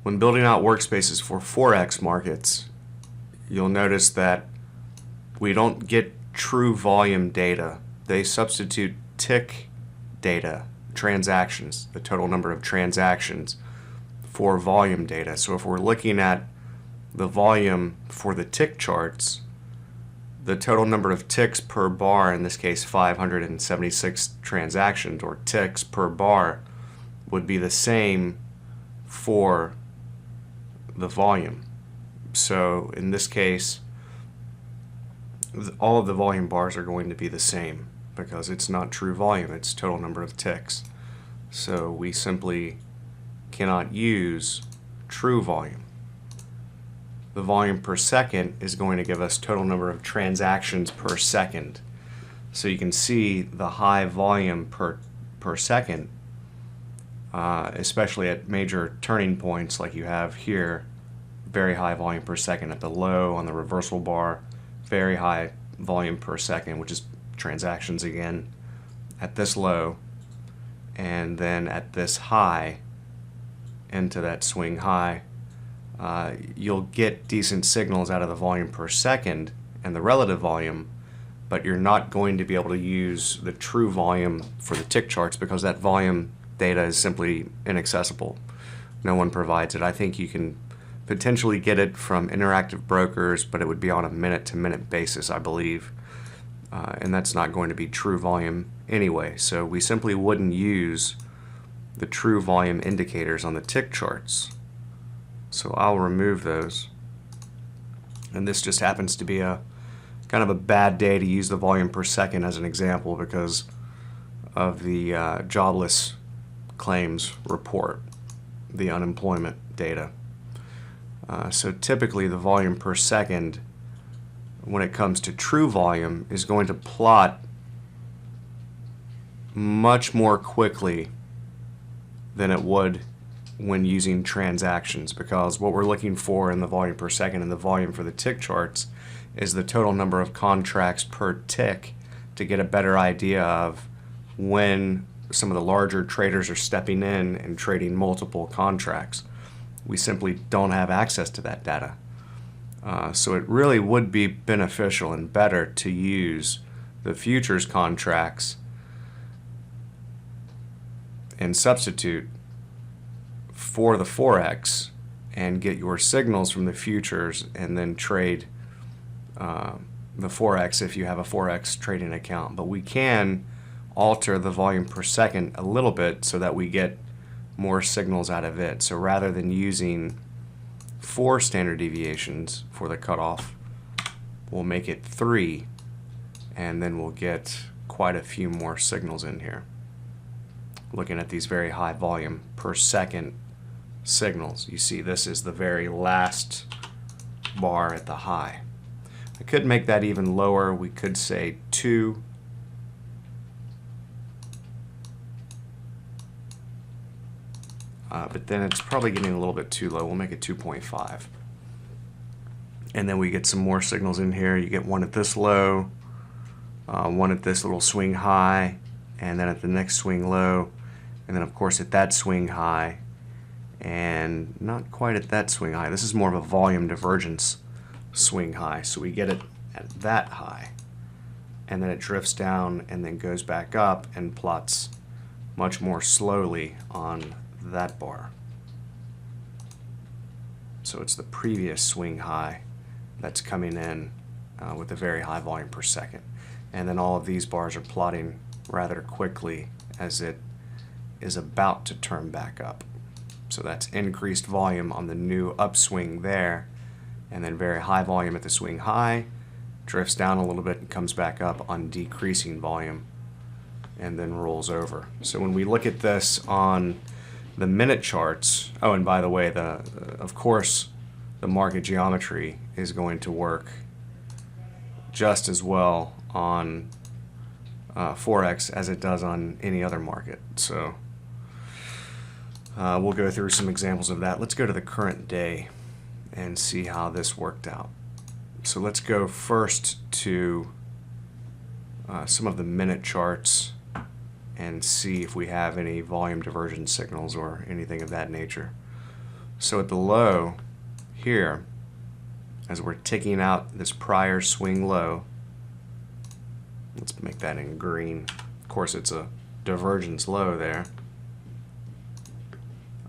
When building out workspaces for Forex markets, you'll notice that we don't get true volume data. They substitute tick data, transactions, the total number of transactions, for volume data. So if we're looking at the volume for the tick charts, the total number of ticks per bar, in this case 576 transactions or ticks per bar, would be the same for the volume. So in this case, all of the volume bars are going to be the same because it's not true volume, it's total number of ticks. So we simply cannot use true volume. The volume per second is going to give us total number of transactions per second. So you can see the high volume per second, especially at major turning points like you have here, very high volume per second at the low on the reversal bar, very high volume per second, which is transactions again, at this low, and then at this high into that swing high. You'll get decent signals out of the volume per second and the relative volume, but you're not going to be able to use the true volume for the tick charts because that volume data is simply inaccessible. No one provides it. I think you can potentially get it from interactive brokers, but it would be on a minute-to-minute basis, I believe, and that's not going to be true volume anyway. So we simply wouldn't use the true volume indicators on the tick charts. So I'll remove those. And this just happens to be a kind of a bad day to use the volume per second as an example because of the jobless claims report, the unemployment data. So typically the volume per second, when it comes to true volume, is going to plot much more quickly than it would when using transactions, because what we're looking for in the volume per second and the volume for the tick charts is the total number of contracts per tick to get a better idea of when some of the larger traders are stepping in and trading multiple contracts. We simply don't have access to that data. So it really would be beneficial and better to use the futures contracts and substitute for the Forex and get your signals from the futures and then trade the Forex if you have a Forex trading account. But we can alter the volume per second a little bit so that we get more signals out of it. So rather than using 4 standard deviations for the cutoff, we'll make it 3, and then we'll get quite a few more signals in here. Looking at these very high volume per second signals, you see this is the very last bar at the high. I could make that even lower. We could say 2. But then it's probably getting a little bit too low. We'll make it 2.5. And then we get some more signals in here. You get one at this low, one at this little swing high, and then at the next swing low, and then of course at that swing high, and not quite at that swing high. This is more of a volume divergence swing high. So we get it at that high, and then it drifts down and then goes back up and plots much more slowly on that bar. So it's the previous swing high that's coming in with a very high volume per second. And then all of these bars are plotting rather quickly as it is about to turn back up. So that's increased volume on the new upswing there, and then very high volume at the swing high, drifts down a little bit and comes back up on decreasing volume, and then rolls over. So when we look at this on the minute charts, oh, and by the way, of course, the market geometry is going to work just as well on Forex as it does on any other market. So we'll go through some examples of that. Let's go to the current day and see how this worked out. So let's go first to some of the minute charts and see if we have any volume diversion signals or anything of that nature. So at the low here, as we're ticking out this prior swing low, let's make that in green. Of course, it's a divergence low there.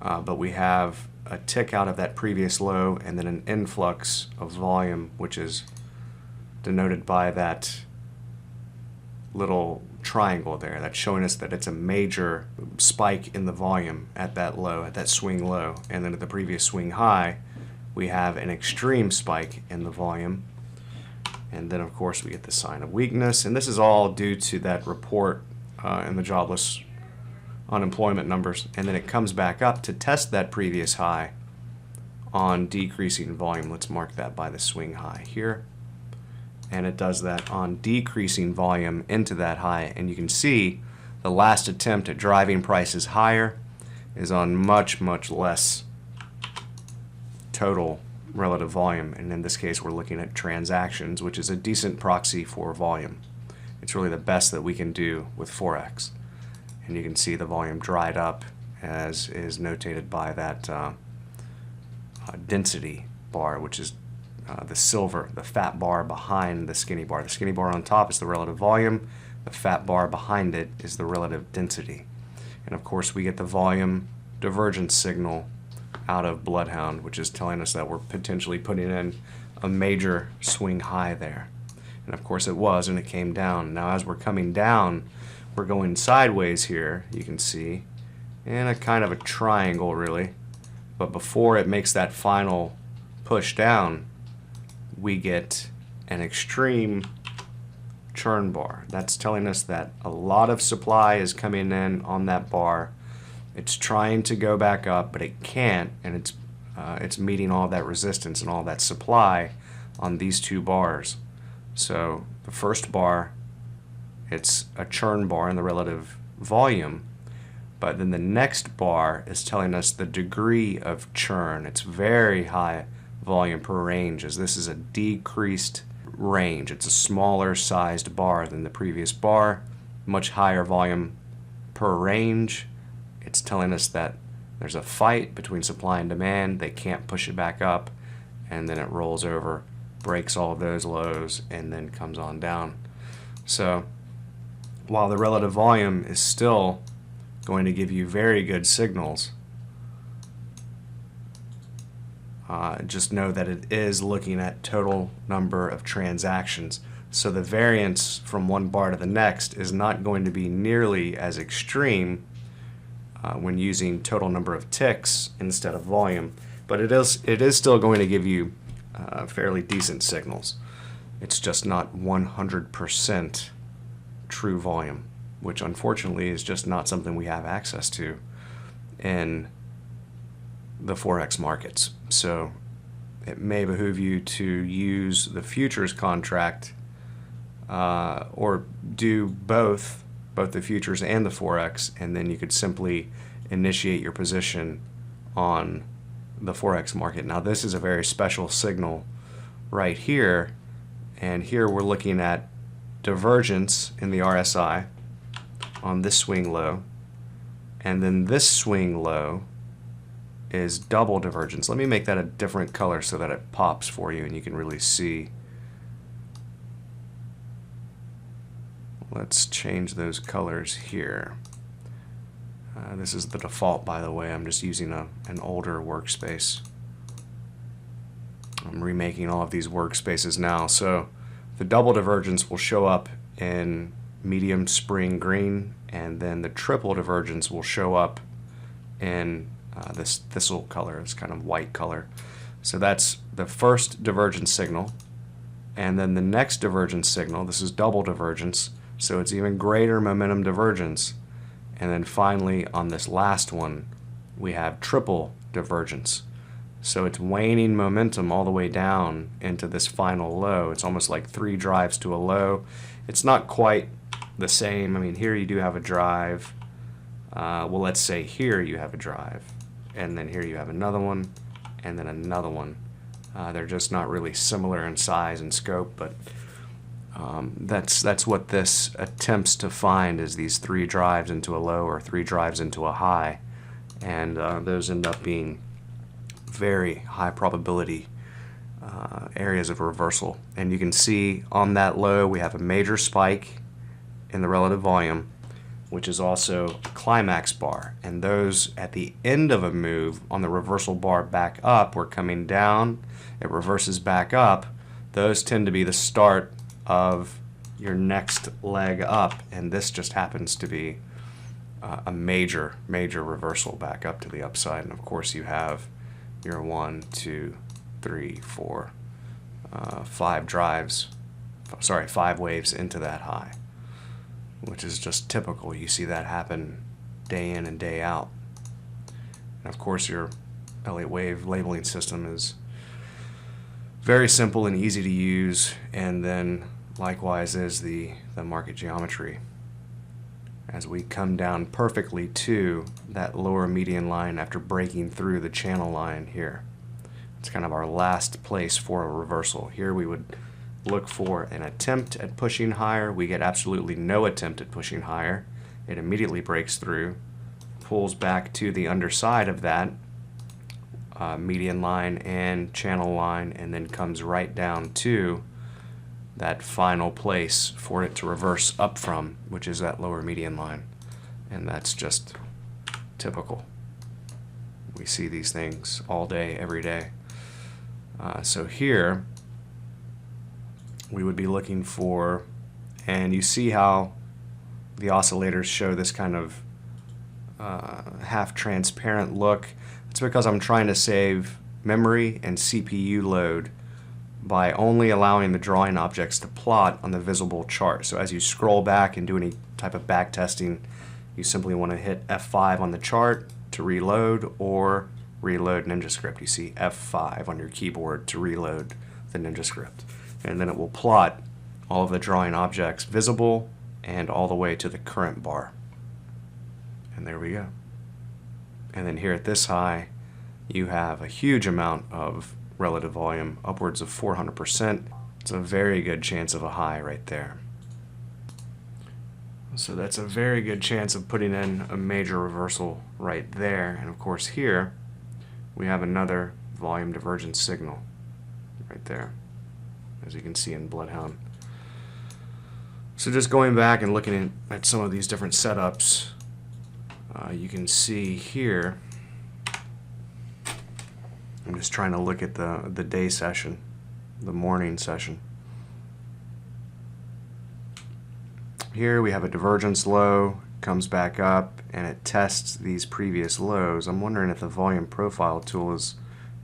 But we have a tick out of that previous low and then an influx of volume, which is denoted by that little triangle there. That's showing us that it's a major spike in the volume at that low, at that swing low. And then at the previous swing high, we have an extreme spike in the volume. And then, of course, we get the sign of weakness. And this is all due to that report in the jobless unemployment numbers. And then it comes back up to test that previous high on decreasing volume. Let's mark that by the swing high here. And it does that on decreasing volume into that high. And you can see the last attempt at driving prices higher is on much, much less total relative volume. And in this case, we're looking at transactions, which is a decent proxy for volume. It's really the best that we can do with Forex. And you can see the volume dried up, as is notated by that density bar, which is the silver, the fat bar behind the skinny bar. The skinny bar on top is the relative volume. The fat bar behind it is the relative density. And of course, we get the volume divergence signal out of Bloodhound, which is telling us that we're potentially putting in a major swing high there. And of course it was, and it came down. Now as we're coming down, we're going sideways here, you can see, in a kind of a triangle really. But before it makes that final push down, we get an extreme churn bar. That's telling us that a lot of supply is coming in on that bar. It's trying to go back up, but it can't, and it's meeting all that resistance and all that supply on these two bars. So the first bar, it's a churn bar in the relative volume, but then the next bar is telling us the degree of churn. It's very high volume per range, as this is a decreased range. It's a smaller sized bar than the previous bar, much higher volume per range. It's telling us that there's a fight between supply and demand. They can't push it back up, and then it rolls over, breaks all of those lows, and then comes on down. So while the relative volume is still going to give you very good signals, just know that it is looking at total number of transactions. So the variance from one bar to the next is not going to be nearly as extreme when using total number of ticks instead of volume, but it is still going to give you fairly decent signals. It's just not 100% true volume, which unfortunately is just not something we have access to in the Forex markets. So it may behoove you to use the futures contract or do both the futures and the Forex, and then you could simply initiate your position on the Forex market. Now this is a very special signal right here, and here we're looking at divergence in the RSI on this swing low, and then this swing low is double divergence. Let me make that a different color so that it pops for you and you can really see. Let's change those colors here. This is the default, by the way. I'm just using an older workspace. I'm remaking all of these workspaces now. So the double divergence will show up in medium spring green, and then the triple divergence will show up in this thistle color, this kind of white color. So that's the first divergence signal, and then the next divergence signal, this is double divergence, so it's even greater momentum divergence. And then finally on this last one we have triple divergence. So it's waning momentum all the way down into this final low. It's almost like 3 drives to a low. It's not quite the same. I mean, here you do have a drive. Well, let's say here you have a drive, and then here you have another one, and then another one. They're just not really similar in size and scope, but that's what this attempts to find, is these 3 drives into a low or 3 drives into a high, and those end up being very high probability areas of reversal. And you can see on that low we have a major spike in the relative volume, which is also a climax bar. And those at the end of a move on the reversal bar back up, we're coming down, it reverses back up. Those tend to be the start of your next leg up, and this just happens to be a major reversal back up to the upside. And of course you have your 1, 2, 3, 4, 5 waves into that high, which is just typical. You see that happen day in and day out. And of course your Elliott wave labeling system is very simple and easy to use, and then likewise is the market geometry. As we come down perfectly to that lower median line after breaking through the channel line here. It's kind of our last place for a reversal. Here we would look for an attempt at pushing higher. We get absolutely no attempt at pushing higher. It immediately breaks through, pulls back to the underside of that median line and channel line, and then comes right down to that final place for it to reverse up from, which is that lower median line. And that's just typical. We see these things all day, every day. So here we would be looking for, and you see how the oscillators show this kind of half transparent look. It's because I'm trying to save memory and CPU load by only allowing the drawing objects to plot on the visible chart. So as you scroll back and do any type of back testing, you simply want to hit F5 on the chart to reload, or reload NinjaScript. You see F5 on your keyboard to reload the NinjaScript. And then it will plot all of the drawing objects visible and all the way to the current bar. And there we go. And then here at this high, you have a huge amount of relative volume, upwards of 400%. It's a very good chance of a high right there. So that's a very good chance of putting in a major reversal right there. And of course here we have another volume divergence signal right there, as you can see in Bloodhound. So just going back and looking at some of these different setups, you can see here, I'm just trying to look at the day session, the morning session. Here we have a divergence low, comes back up, and it tests these previous lows. I'm wondering if the volume profile tool is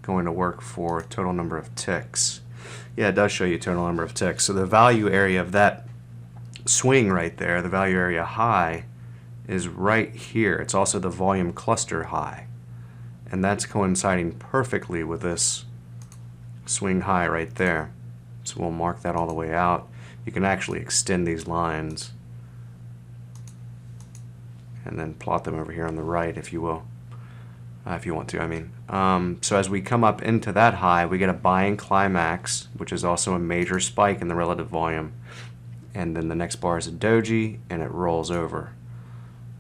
going to work for total number of ticks. Yeah, it does show you total number of ticks. So the value area of that swing right there, the value area high, is right here. It's also the volume cluster high. And that's coinciding perfectly with this swing high right there. So we'll mark that all the way out. You can actually extend these lines and then plot them over here on the right, if you will, if you want to, I mean. So as we come up into that high, we get a buying climax, which is also a major spike in the relative volume. And then the next bar is a doji, and it rolls over.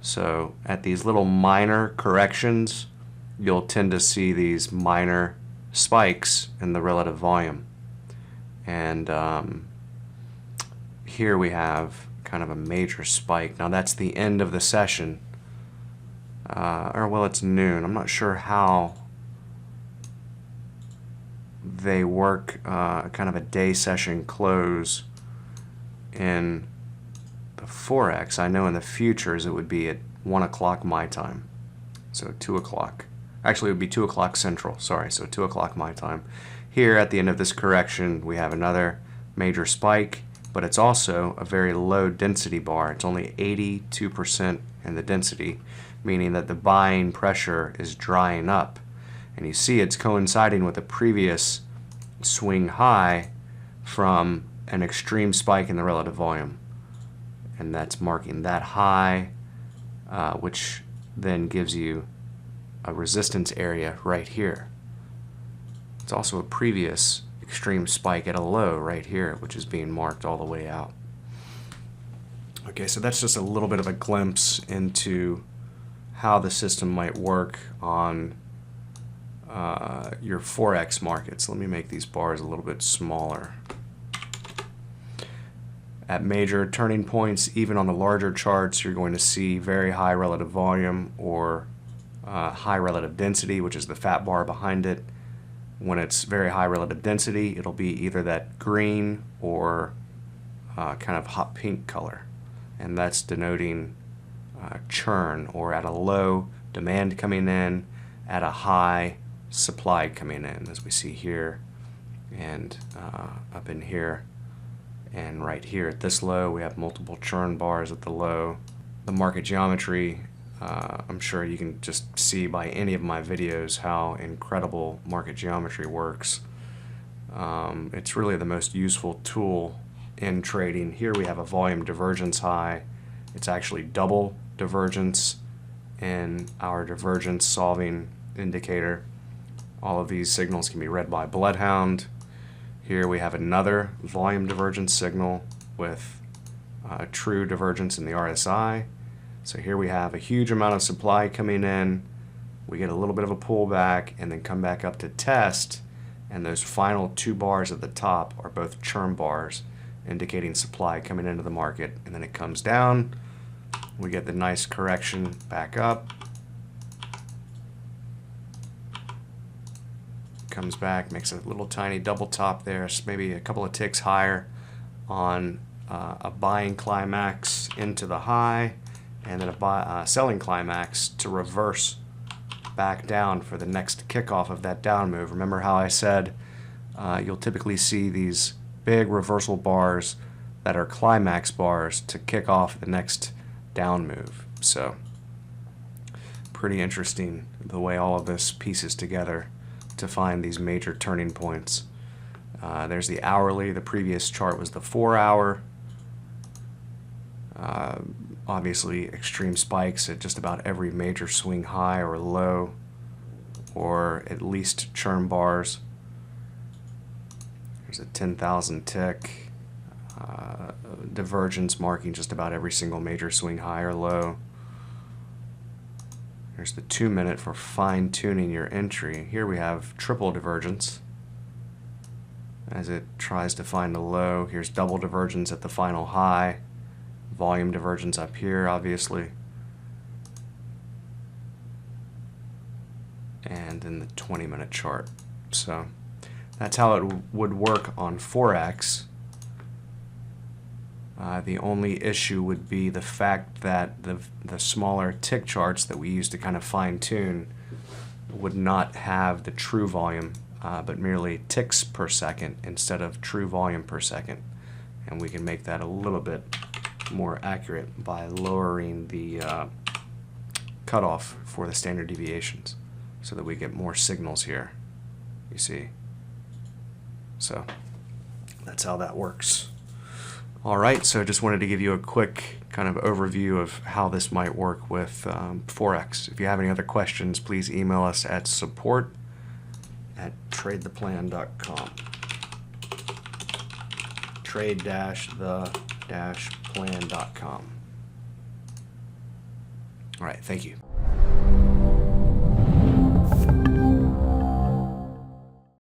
So at these little minor corrections, you'll tend to see these minor spikes in the relative volume. And here we have kind of a major spike. Now that's the end of the session. Or well, it's noon. I'm not sure how they work kind of a day session close in the Forex. I know in the futures it would be at 1 o'clock my time. So 2 o'clock. Actually, it would be 2 o'clock Central, sorry, so 2 o'clock my time. Here at the end of this correction, we have another major spike, but it's also a very low density bar. It's only 82% in the density, meaning that the buying pressure is drying up. And you see it's coinciding with a previous swing high from an extreme spike in the relative volume. And that's marking that high, which then gives you a resistance area right here. It's also a previous extreme spike at a low right here, which is being marked all the way out. Okay, so that's just a little bit of a glimpse into how the system might work on your Forex markets. Let me make these bars a little bit smaller. At major turning points, even on the larger charts, you're going to see very high relative volume or high relative density, which is the fat bar behind it. When it's very high relative density, it'll be either that green or kind of hot pink color, and that's denoting churn, or at a low, demand coming in, at a high, supply coming in, as we see here and up in here. And right here at this low, we have multiple churn bars at the low. The market geometry, I'm sure you can just see by any of my videos how incredible market geometry works. It's really the most useful tool in trading. Here we have a volume divergence high. It's actually double divergence in our divergence solving indicator. All of these signals can be read by Bloodhound. Here we have another volume divergence signal with true divergence in the RSI. So here we have a huge amount of supply coming in. We get a little bit of a pullback and then come back up to test, and those final two bars at the top are both churn bars indicating supply coming into the market, and then it comes down. We get the nice correction back up, comes back, makes a little tiny double top there, so maybe a couple of ticks higher on a buying climax into the high, and then a selling climax to reverse back down for the next kickoff of that down move. Remember how I said you'll typically see these big reversal bars that are climax bars to kick off the next down move. So pretty interesting the way all of this pieces together to find these major turning points. There's the hourly. The previous chart was the 4-hour. Obviously extreme spikes at just about every major swing high or low, or at least churn bars. There's a 10,000 tick, divergence marking just about every single major swing high or low. There's the 2-minute for fine-tuning your entry. Here we have triple divergence as it tries to find a low. Here's double divergence at the final high. Volume divergence up here, obviously. And in the 20-minute chart. So that's how it would work on Forex. The only issue would be the fact that the smaller tick charts that we use to kind of fine-tune would not have the true volume, but merely ticks per second instead of true volume per second. And we can make that a little bit more accurate by lowering the cutoff for the standard deviations so that we get more signals here, you see. So that's how that works. Alright, so just wanted to give you a quick kind of overview of how this might work with Forex. If you have any other questions, please email us at support@tradetheplan.com. Trade-the-plan.com. Alright, thank you.